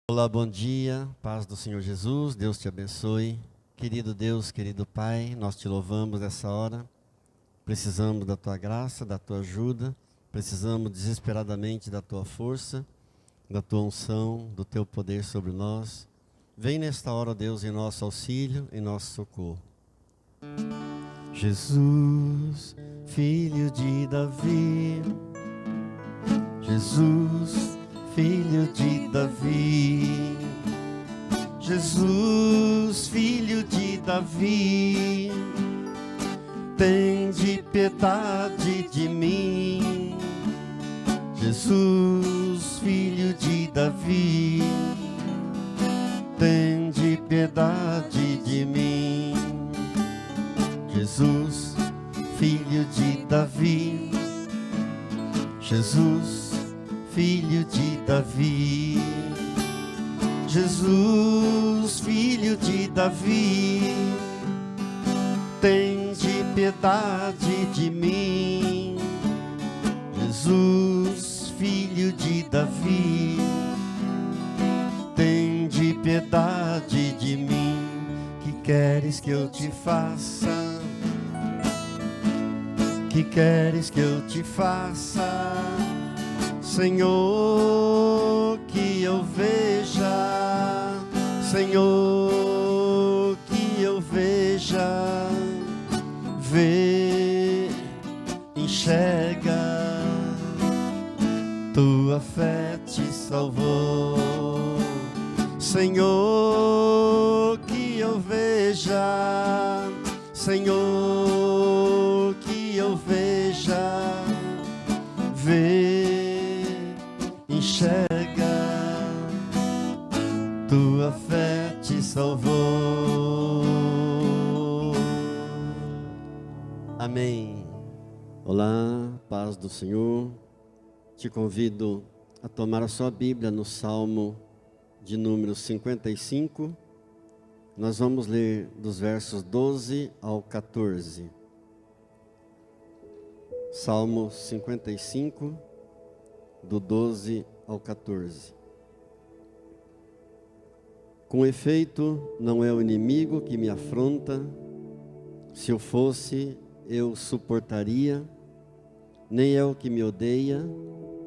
Olá, bom dia, paz do Senhor Jesus, Deus te abençoe. Querido Deus, querido Pai, nós te louvamos nessa hora. Precisamos da tua graça, da tua ajuda, precisamos desesperadamente da tua força, da tua unção, do teu poder sobre nós. Vem nesta hora, Deus, em nosso auxílio, em nosso socorro. Jesus, filho de Davi, Jesus, filho de Davi, Jesus, filho de Davi, tende piedade de mim. Jesus, filho de Davi, tende piedade de mim. Jesus, filho de Davi, Jesus, filho de Davi, Jesus, filho de Davi, tende piedade de mim. Jesus, filho de Davi, tende piedade de mim. Que queres que eu te faça? Que queres que eu te faça? Senhor, que eu veja, Senhor, que eu veja, vê, enxerga, tua fé te salvou. Senhor, que eu veja, Senhor, que eu veja, vê, enxerga, tua fé te salvou. Amém. Olá, paz do Senhor. Te convido a tomar a sua Bíblia no Salmo de número 55. Nós vamos ler dos versos 12 ao 14. Salmo 55, do 12 ao 14. Com efeito, não é o inimigo que me afronta, se eu fosse, eu suportaria, nem é o que me odeia,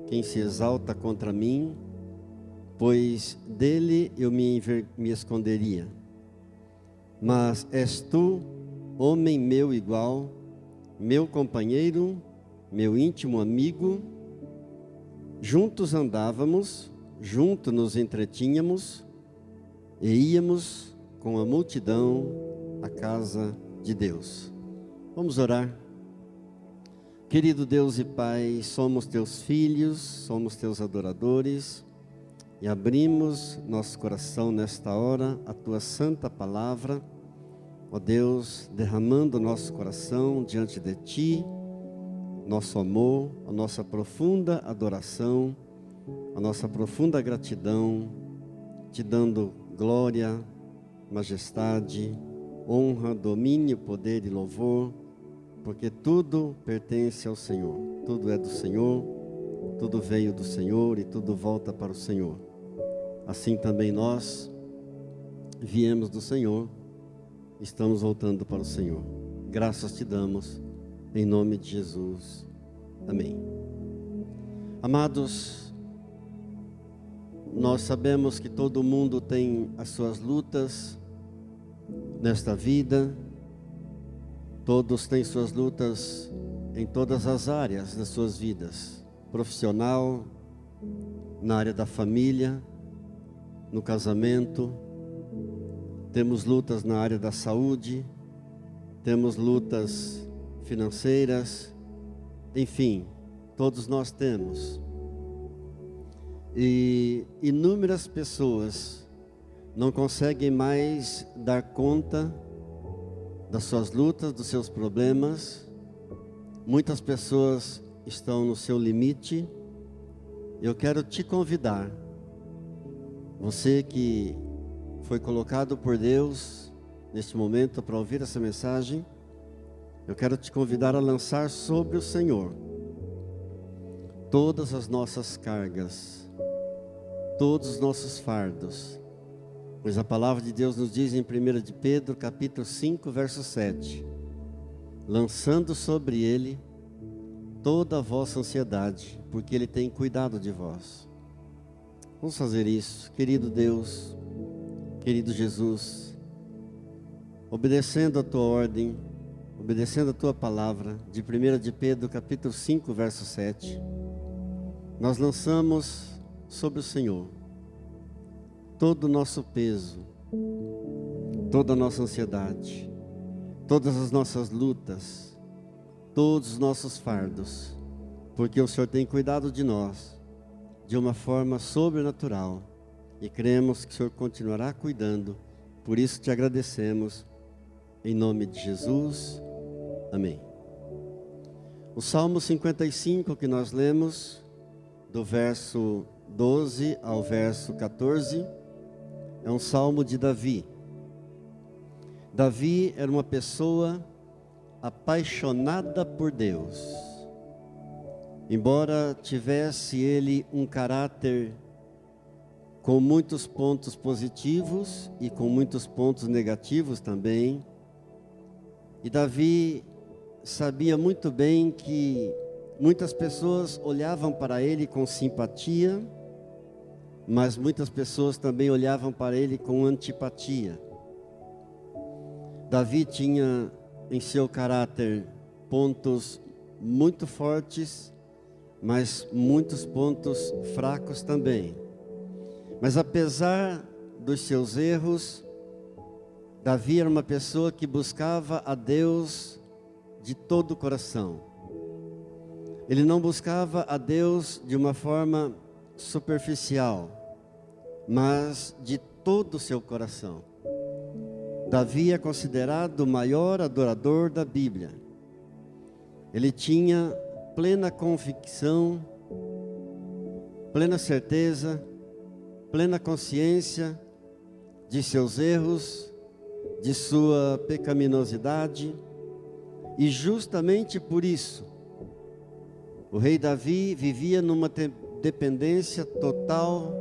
quem se exalta contra mim, pois dele eu me esconderia. Mas és tu, homem meu igual, meu companheiro, meu íntimo amigo, juntos andávamos, juntos nos entretínhamos, e íamos com a multidão à casa de Deus. Vamos orar. Querido Deus e Pai, somos teus filhos, somos teus adoradores, e abrimos nosso coração nesta hora, a tua santa palavra, ó Deus, derramando nosso coração diante de ti, nosso amor, a nossa profunda adoração, a nossa profunda gratidão, te dando glória, majestade, honra, domínio, poder e louvor, porque tudo pertence ao Senhor, tudo é do Senhor, tudo veio do Senhor e tudo volta para o Senhor. Assim também nós viemos do Senhor, estamos voltando para o Senhor. Graças te damos, em nome de Jesus. Amém. Amados, nós sabemos que todo mundo tem as suas lutas nesta vida. Todos têm suas lutas em todas as áreas das suas vidas. Profissional, na área da família, no casamento. Temos lutas na área da saúde. Temos lutas financeiras. Enfim, todos nós temos. E inúmeras pessoas não conseguem mais dar conta das suas lutas, dos seus problemas. Muitas pessoas estão no seu limite. Eu quero te convidar, você que foi colocado por Deus neste momento para ouvir essa mensagem, eu quero te convidar a lançar sobre o Senhor todas as nossas cargas, todos os nossos fardos. Pois a palavra de Deus nos diz em 1 de Pedro, capítulo 5, verso 7. Lançando sobre Ele toda a vossa ansiedade, porque Ele tem cuidado de vós. Vamos fazer isso, querido Deus, querido Jesus, obedecendo a Tua ordem, obedecendo a Tua palavra, de 1 de Pedro, capítulo 5, verso 7. Nós lançamos sobre o Senhor todo o nosso peso, toda a nossa ansiedade, todas as nossas lutas, todos os nossos fardos, porque o Senhor tem cuidado de nós de uma forma sobrenatural e cremos que o Senhor continuará cuidando. Por isso te agradecemos, em nome de Jesus, amém. O Salmo 55 que nós lemos, do verso 12 ao verso 14, é um salmo de Davi. Davi era uma pessoa apaixonada por Deus. Embora tivesse ele um caráter com muitos pontos positivos e com muitos pontos negativos também, e Davi sabia muito bem que muitas pessoas olhavam para ele com simpatia, mas muitas pessoas também olhavam para ele com antipatia. Davi tinha em seu caráter pontos muito fortes, mas muitos pontos fracos também. Mas apesar dos seus erros, Davi era uma pessoa que buscava a Deus de todo o coração. Ele não buscava a Deus de uma forma superficial, mas de todo o seu coração. Davi é considerado o maior adorador da Bíblia. Ele tinha plena convicção, plena certeza, plena consciência de seus erros, de sua pecaminosidade, e justamente por isso, o rei Davi vivia numa dependência total,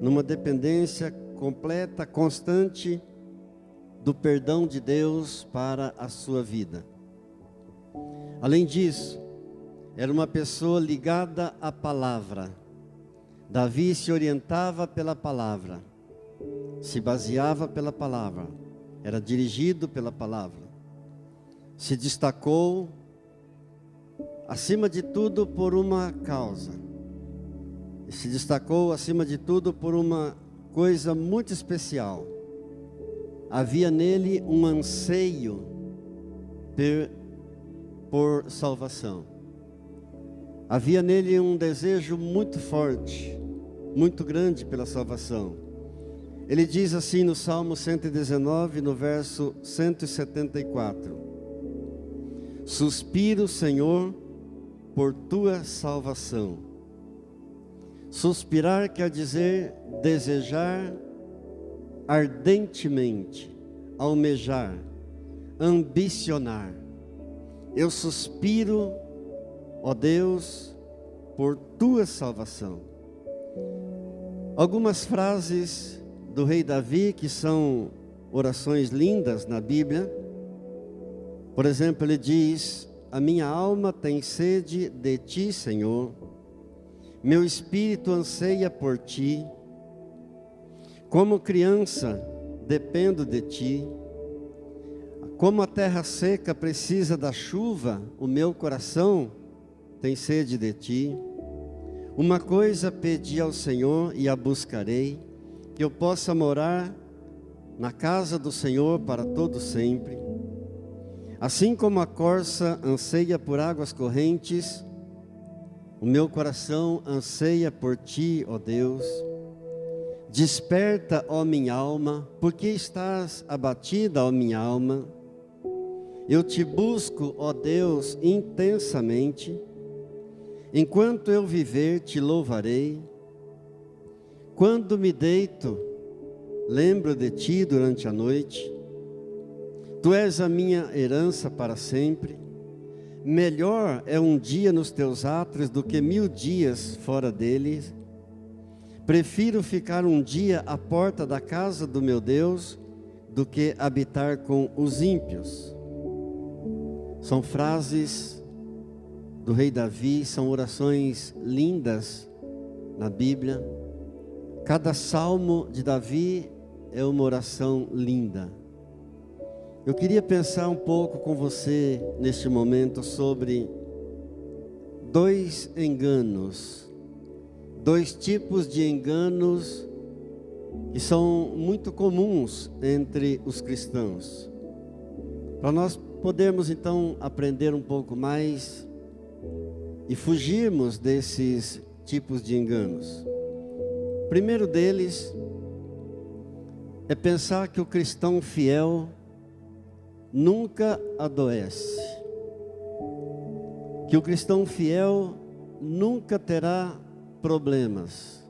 numa dependência completa, constante, do perdão de Deus para a sua vida. Além disso, era uma pessoa ligada à palavra. Davi se orientava pela palavra, se baseava pela palavra, era dirigido pela palavra. Se destacou, acima de tudo, por uma causa. Se destacou, acima de tudo, por uma coisa muito especial. Havia nele um anseio por salvação. Havia nele um desejo muito forte, muito grande pela salvação. Ele diz assim no Salmo 119, no verso 174. Suspiro, Senhor, por tua salvação. Suspirar quer dizer desejar ardentemente, almejar, ambicionar. Eu suspiro, ó Deus, por tua salvação. Algumas frases do rei Davi que são orações lindas na Bíblia. Por exemplo, ele diz: a minha alma tem sede de ti, Senhor. Meu espírito anseia por ti. Como criança, dependo de ti. Como a terra seca precisa da chuva, o meu coração tem sede de ti. Uma coisa pedi ao Senhor e a buscarei, que eu possa morar na casa do Senhor para todo sempre. Assim como a corça anseia por águas correntes, o meu coração anseia por ti, ó Deus. Desperta, ó minha alma, porque estás abatida, ó minha alma. Eu te busco, ó Deus, intensamente. Enquanto eu viver, te louvarei. Quando me deito, lembro de ti durante a noite. Tu és a minha herança para sempre. Melhor é um dia nos teus átrios do que 1000 dias fora deles. Prefiro ficar um dia à porta da casa do meu Deus do que habitar com os ímpios. São frases do rei Davi, são orações lindas na Bíblia. Cada salmo de Davi é uma oração linda. Eu queria pensar um pouco com você neste momento sobre dois enganos, dois tipos de enganos que são muito comuns entre os cristãos. Para nós podermos então aprender um pouco mais e fugirmos desses tipos de enganos. O primeiro deles é pensar que o cristão fiel nunca adoece, que o cristão fiel nunca terá problemas,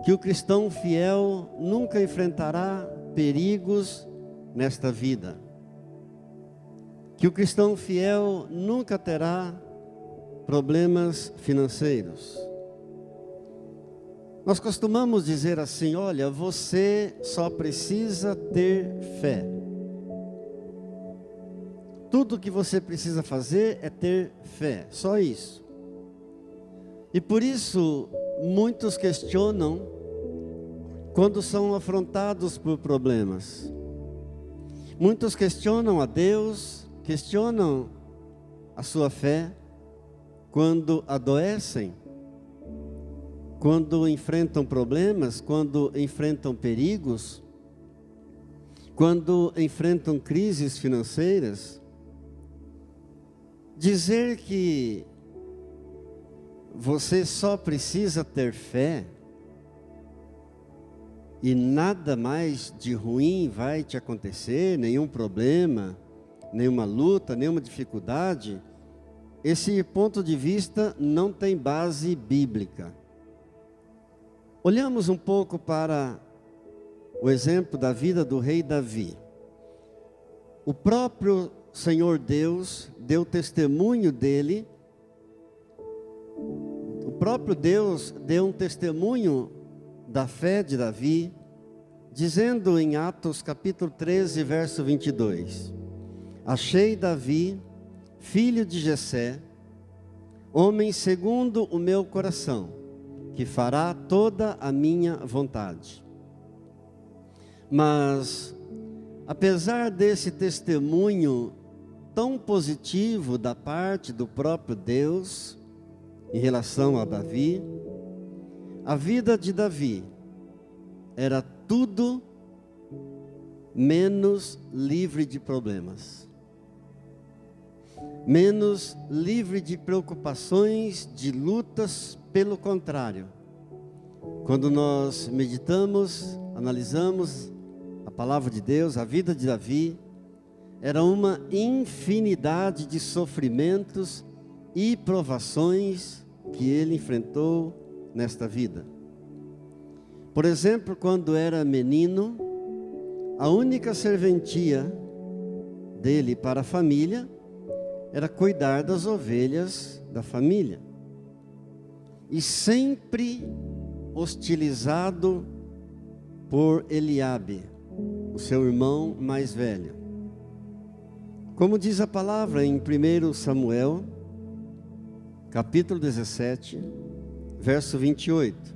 que o cristão fiel nunca enfrentará perigos nesta vida, que o cristão fiel nunca terá problemas financeiros. Nós costumamos dizer assim: olha, você só precisa ter fé. Tudo que você precisa fazer é ter fé, só isso. E por isso, muitos questionam quando são afrontados por problemas. Muitos questionam a Deus, questionam a sua fé quando adoecem, quando enfrentam problemas, quando enfrentam perigos, quando enfrentam crises financeiras. Dizer que você só precisa ter fé e nada mais de ruim vai te acontecer, nenhum problema, nenhuma luta, nenhuma dificuldade, esse ponto de vista não tem base bíblica. Olhamos um pouco para o exemplo da vida do rei Davi. O próprio Senhor Deus deu testemunho dele. O próprio Deus deu um testemunho da fé de Davi, dizendo em Atos capítulo 13, verso 22: Achei Davi, filho de Jessé, homem segundo o meu coração, que fará toda a minha vontade. Mas, apesar desse testemunho tão positivo da parte do próprio Deus em relação a Davi, a vida de Davi era tudo menos livre de problemas, menos livre de preocupações, de lutas. Pelo contrário, quando nós meditamos, analisamos a palavra de Deus, a vida de Davi era uma infinidade de sofrimentos e provações que ele enfrentou nesta vida. Por exemplo, quando era menino, a única serventia dele para a família era cuidar das ovelhas da família. E sempre hostilizado por Eliabe, o seu irmão mais velho. Como diz a palavra em 1 Samuel, capítulo 17, verso 28.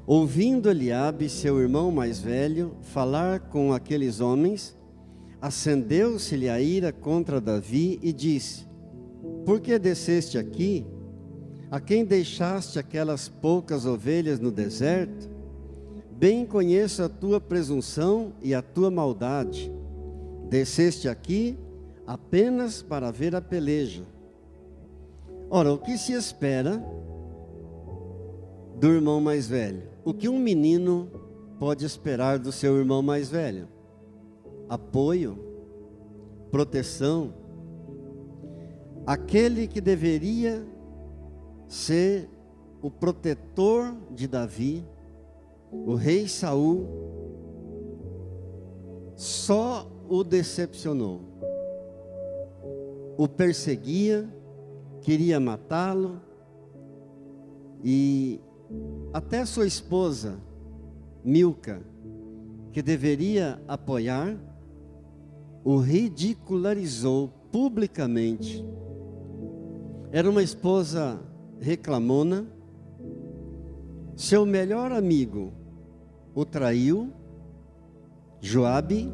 Ouvindo Eliabe, seu irmão mais velho, falar com aqueles homens, acendeu-se-lhe a ira contra Davi e disse: Por que desceste aqui? A quem deixaste aquelas poucas ovelhas no deserto? Bem conheço a tua presunção e a tua maldade. Desceste aqui apenas para ver a peleja. Ora, o que se espera do irmão mais velho? O que um menino pode esperar do seu irmão mais velho? Apoio, proteção. Aquele que deveria ser o protetor de Davi, o rei Saul, só o decepcionou, o perseguia, queria matá-lo, e até sua esposa, Milca, que deveria apoiar, o ridicularizou publicamente. Era uma esposa reclamona. Seu melhor amigo o traiu. Joabe,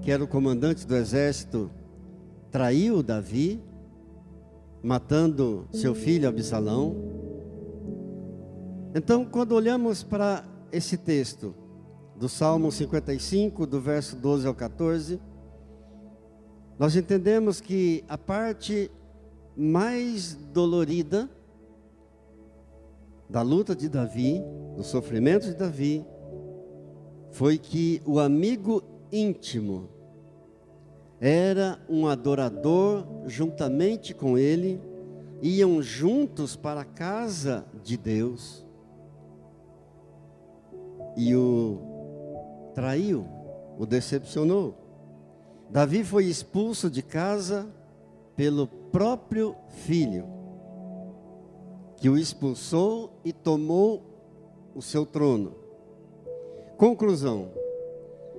que era o comandante do exército, traiu Davi, matando seu filho Absalão. Então, quando olhamos para esse texto do Salmo 55, do verso 12 ao 14, nós entendemos que a parte mais dolorida da luta de Davi, do sofrimento de Davi, foi que o amigo íntimo era um adorador. Juntamente com ele, iam juntos para a casa de Deus, e o traiu, o decepcionou. Davi foi expulso de casa pelo próprio filho, que o expulsou e tomou o seu trono. Conclusão: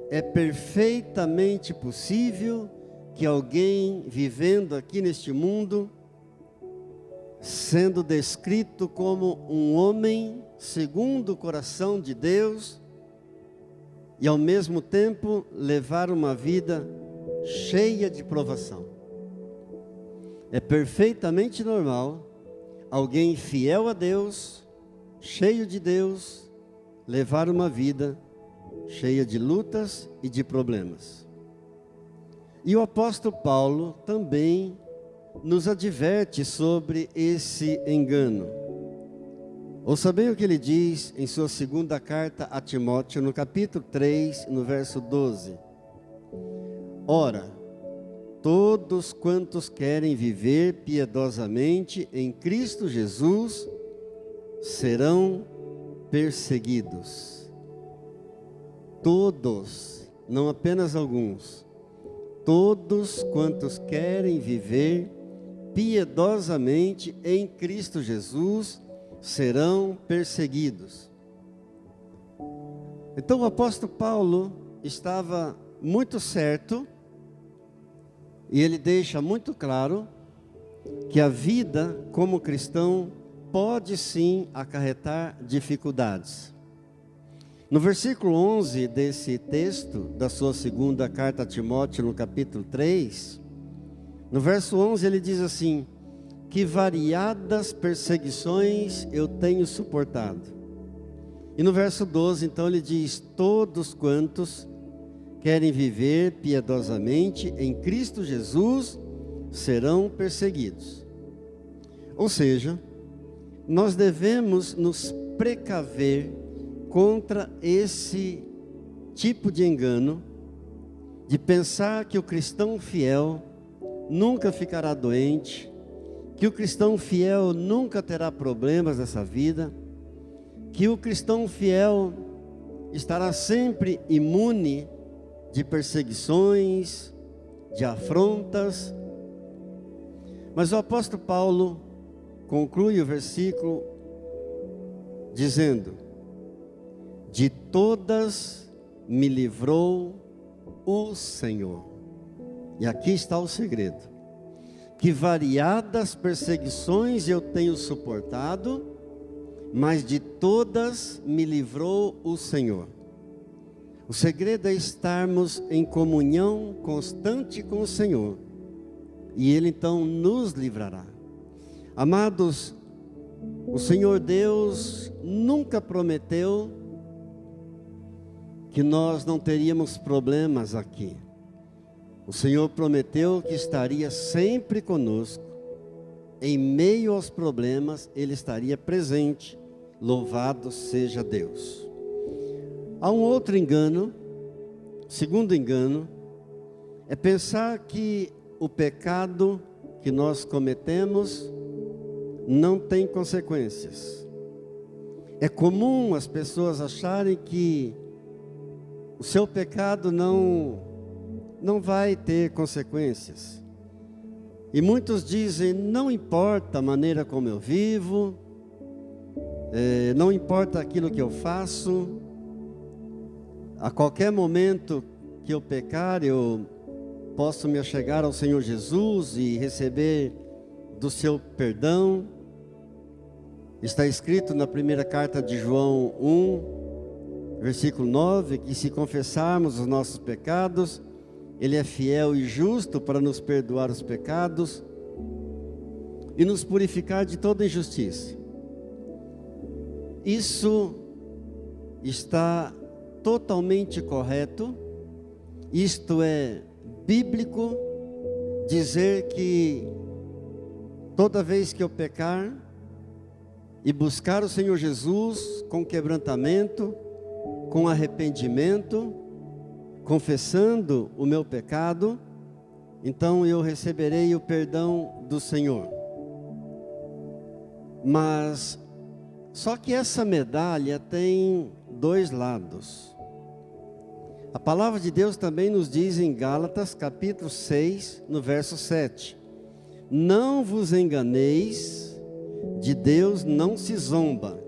é perfeitamente possível que alguém vivendo aqui neste mundo, sendo descrito como um homem segundo o coração de Deus, e ao mesmo tempo levar uma vida cheia de provação. É perfeitamente normal alguém fiel a Deus, cheio de Deus, levar uma vida cheia de lutas e de problemas. E o apóstolo Paulo também nos adverte sobre esse engano. Ouça bem o que ele diz em sua segunda carta a Timóteo, no capítulo 3, no verso 12. Ora, todos quantos querem viver piedosamente em Cristo Jesus serão perseguidos. Todos, não apenas alguns. Todos quantos querem viver piedosamente em Cristo Jesus serão perseguidos. Então o apóstolo Paulo estava muito certo, e ele deixa muito claro que a vida como cristão pode sim acarretar dificuldades. No versículo 11 desse texto, da sua segunda carta a Timóteo, no capítulo 3, no verso 11 ele diz assim: que variadas perseguições eu tenho suportado. E no verso 12, então, ele diz: todos quantos querem viver piedosamente em Cristo Jesus serão perseguidos. Ou seja, nós devemos nos precaver contra esse tipo de engano, de pensar que o cristão fiel nunca ficará doente, que o cristão fiel nunca terá problemas nessa vida, que o cristão fiel estará sempre imune de perseguições, de afrontas. Mas o apóstolo Paulo conclui o versículo dizendo: de todas me livrou o Senhor. E aqui está o segredo: que variadas perseguições eu tenho suportado, mas de todas me livrou o Senhor. O segredo é estarmos em comunhão constante com o Senhor, e Ele então nos livrará. Amados, o Senhor Deus nunca prometeu que nós não teríamos problemas aqui. O Senhor prometeu que estaria sempre conosco. Em meio aos problemas, Ele estaria presente. Louvado seja Deus. Há um outro engano, segundo engano, é pensar que o pecado que nós cometemos não tem consequências. É comum as pessoas acharem que o seu pecado não vai ter consequências. E muitos dizem: não importa a maneira como eu vivo, Não importa aquilo que eu faço, a qualquer momento que eu pecar, eu posso me achegar ao Senhor Jesus e receber do seu perdão. Está escrito na primeira carta de João 1, versículo 9, que se confessarmos os nossos pecados, Ele é fiel e justo para nos perdoar os pecados e nos purificar de toda injustiça. Isso está totalmente correto. Isto é bíblico, dizer que toda vez que eu pecar e buscar o Senhor Jesus com quebrantamento, com arrependimento, confessando o meu pecado, então eu receberei o perdão do Senhor. Mas só que essa medalha tem dois lados. A palavra de Deus também nos diz em Gálatas, capítulo 6, no verso 7. Não vos enganeis, de Deus não se zomba,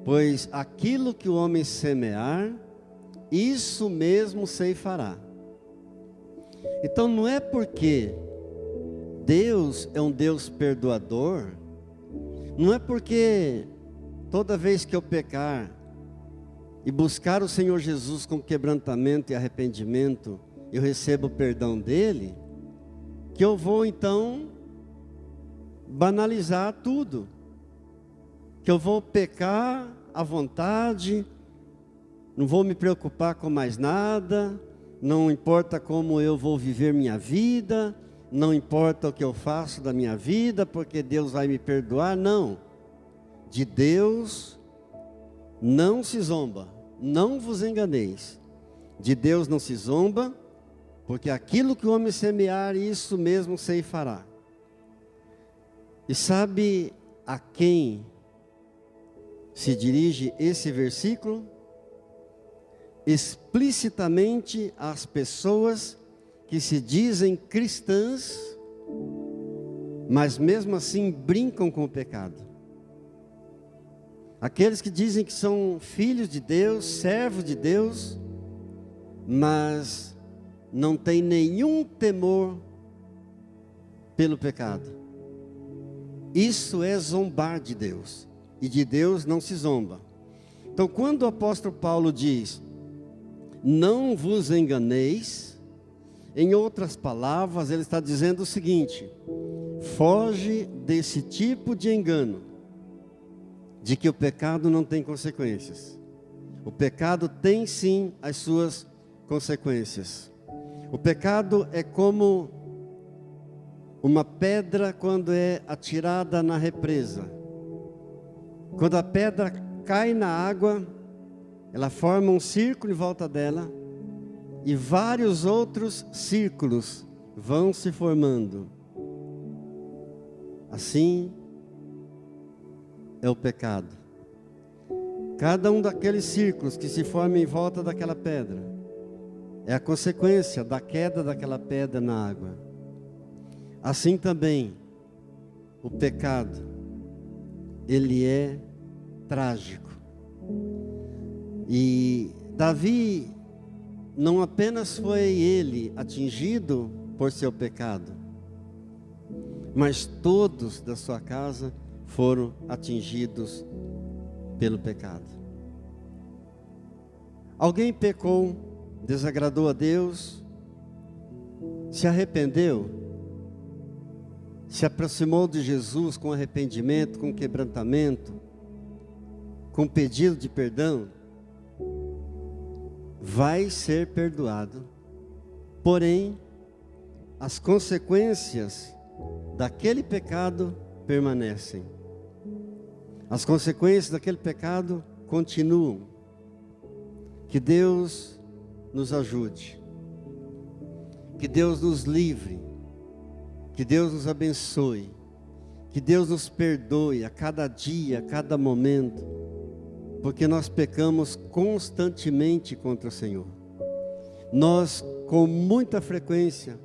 pois aquilo que o homem semear, isso mesmo ceifará. Então não é porque Deus é um Deus perdoador, não é porque toda vez que eu pecar e buscar o Senhor Jesus com quebrantamento e arrependimento, eu recebo o perdão dele, que eu vou então banalizar tudo, que eu vou pecar à vontade, não vou me preocupar com mais nada, não importa como eu vou viver minha vida, não importa o que eu faço da minha vida, porque Deus vai me perdoar. Não, de Deus não se zomba, não vos enganeis, de Deus não se zomba, porque aquilo que o homem semear, isso mesmo ceifará. E sabe a quem se dirige esse versículo? Explicitamente às pessoas que se dizem cristãs, mas mesmo assim brincam com o pecado. Aqueles que dizem que são filhos de Deus, servos de Deus, mas não têm nenhum temor pelo pecado. Isso é zombar de Deus, e de Deus não se zomba. Então, quando o apóstolo Paulo diz, não vos enganeis, em outras palavras, ele está dizendo o seguinte: foge desse tipo de engano, de que o pecado não tem consequências. O pecado tem sim as suas consequências. O pecado é como uma pedra quando é atirada na represa. Quando a pedra cai na água, ela forma um círculo em volta dela, e vários outros círculos vão se formando. Assim é o pecado. Cada um daqueles círculos que se formam em volta daquela pedra é a consequência da queda daquela pedra na água. Assim também o pecado, ele é trágico. E Davi, não apenas foi ele atingido por seu pecado, mas todos da sua casa foram atingidos pelo pecado. Alguém pecou, desagradou a Deus, se arrependeu, se aproximou de Jesus com arrependimento, com quebrantamento, com pedido de perdão, vai ser perdoado. Porém, as consequências daquele pecado permanecem. As consequências daquele pecado continuam. Que Deus nos ajude. Que Deus nos livre. Que Deus nos abençoe. Que Deus nos perdoe a cada dia, a cada momento. Porque nós pecamos constantemente contra o Senhor. Nós, com muita frequência,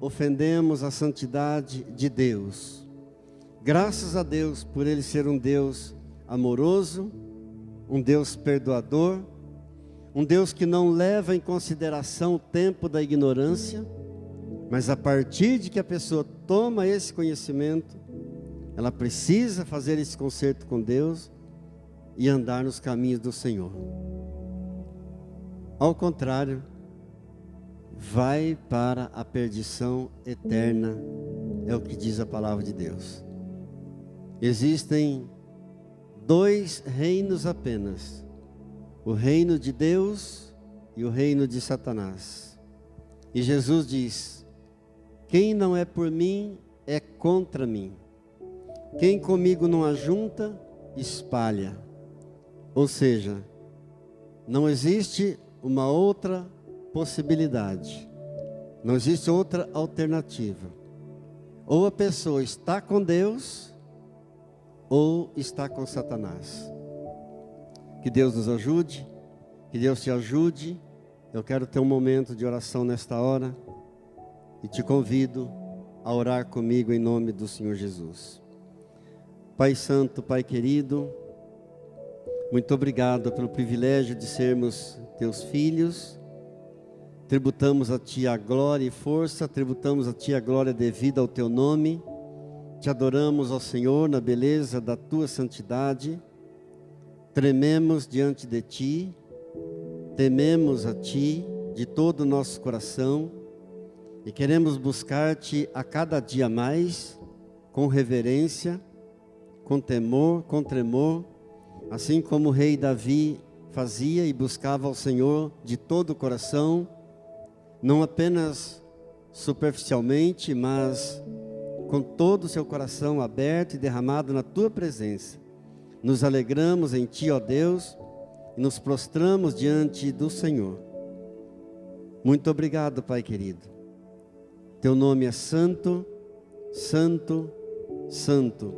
ofendemos a santidade de Deus. Graças a Deus por Ele ser um Deus amoroso, um Deus perdoador, um Deus que não leva em consideração o tempo da ignorância, mas a partir de que a pessoa toma esse conhecimento, ela precisa fazer esse concerto com Deus e andar nos caminhos do Senhor. Ao contrário, vai para a perdição eterna, é o que diz a palavra de Deus. Existem dois reinos apenas: o reino de Deus e o reino de Satanás. E Jesus diz: quem não é por mim é contra mim. Quem comigo não ajunta, espalha. Ou seja, não existe uma outra possibilidade, não existe outra alternativa. Ou a pessoa está com Deus, ou está com Satanás. Que Deus nos ajude, que Deus te ajude. Eu quero ter um momento de oração nesta hora e te convido a orar comigo em nome do Senhor Jesus. Pai Santo, Pai querido, muito obrigado pelo privilégio de sermos teus filhos. Tributamos a Ti a glória e força, tributamos a Ti a glória devida ao Teu nome. Te adoramos, ó Senhor, na beleza da Tua santidade. Trememos diante de Ti, tememos a Ti de todo o nosso coração e queremos buscar-Te a cada dia mais, com reverência, com temor, com tremor, assim como o rei Davi fazia e buscava ao Senhor de todo o coração, não apenas superficialmente, mas com todo o seu coração aberto e derramado na Tua presença. Nos alegramos em Ti, ó Deus, e nos prostramos diante do Senhor. Muito obrigado, Pai querido. Teu nome é santo, santo, santo.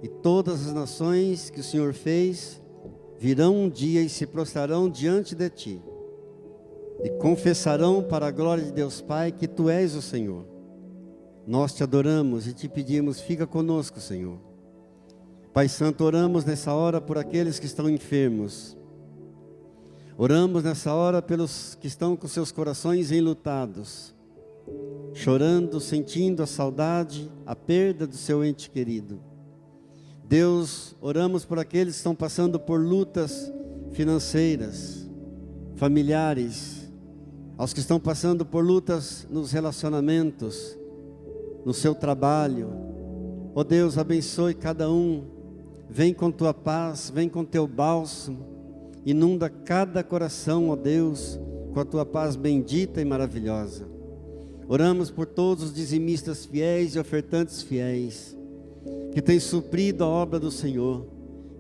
E todas as nações que o Senhor fez virão um dia e se prostrarão diante de Ti. E confessarão para a glória de Deus Pai que Tu és o Senhor. Nós Te adoramos e Te pedimos, fica conosco, Senhor. Pai Santo, oramos nessa hora por aqueles que estão enfermos. Oramos nessa hora pelos que estão com seus corações enlutados, chorando, sentindo a saudade, a perda do seu ente querido. Deus, oramos por aqueles que estão passando por lutas financeiras, familiares, aos que estão passando por lutas nos relacionamentos, no seu trabalho. Ó Deus, abençoe cada um. Vem com Tua paz, vem com Teu bálsamo, inunda cada coração, ó Deus, com a Tua paz bendita e maravilhosa. Oramos por todos os dizimistas fiéis e ofertantes fiéis, que têm suprido a obra do Senhor,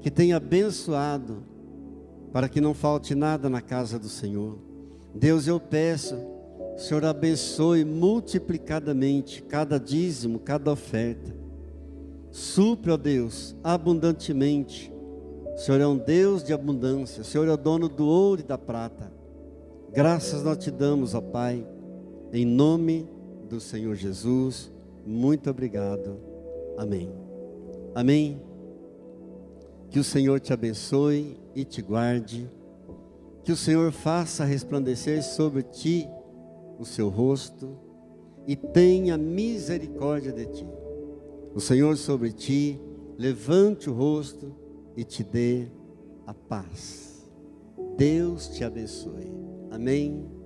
que têm abençoado, para que não falte nada na casa do Senhor. Deus, eu peço, o Senhor abençoe multiplicadamente cada dízimo, cada oferta. Supre, ó Deus, abundantemente. O Senhor é um Deus de abundância, o Senhor é o dono do ouro e da prata. Graças nós Te damos, ó Pai, em nome do Senhor Jesus. Muito obrigado. Amém. Amém. Que o Senhor te abençoe e te guarde. Que o Senhor faça resplandecer sobre ti o seu rosto e tenha misericórdia de ti. O Senhor sobre ti levante o rosto e te dê a paz. Deus te abençoe. Amém.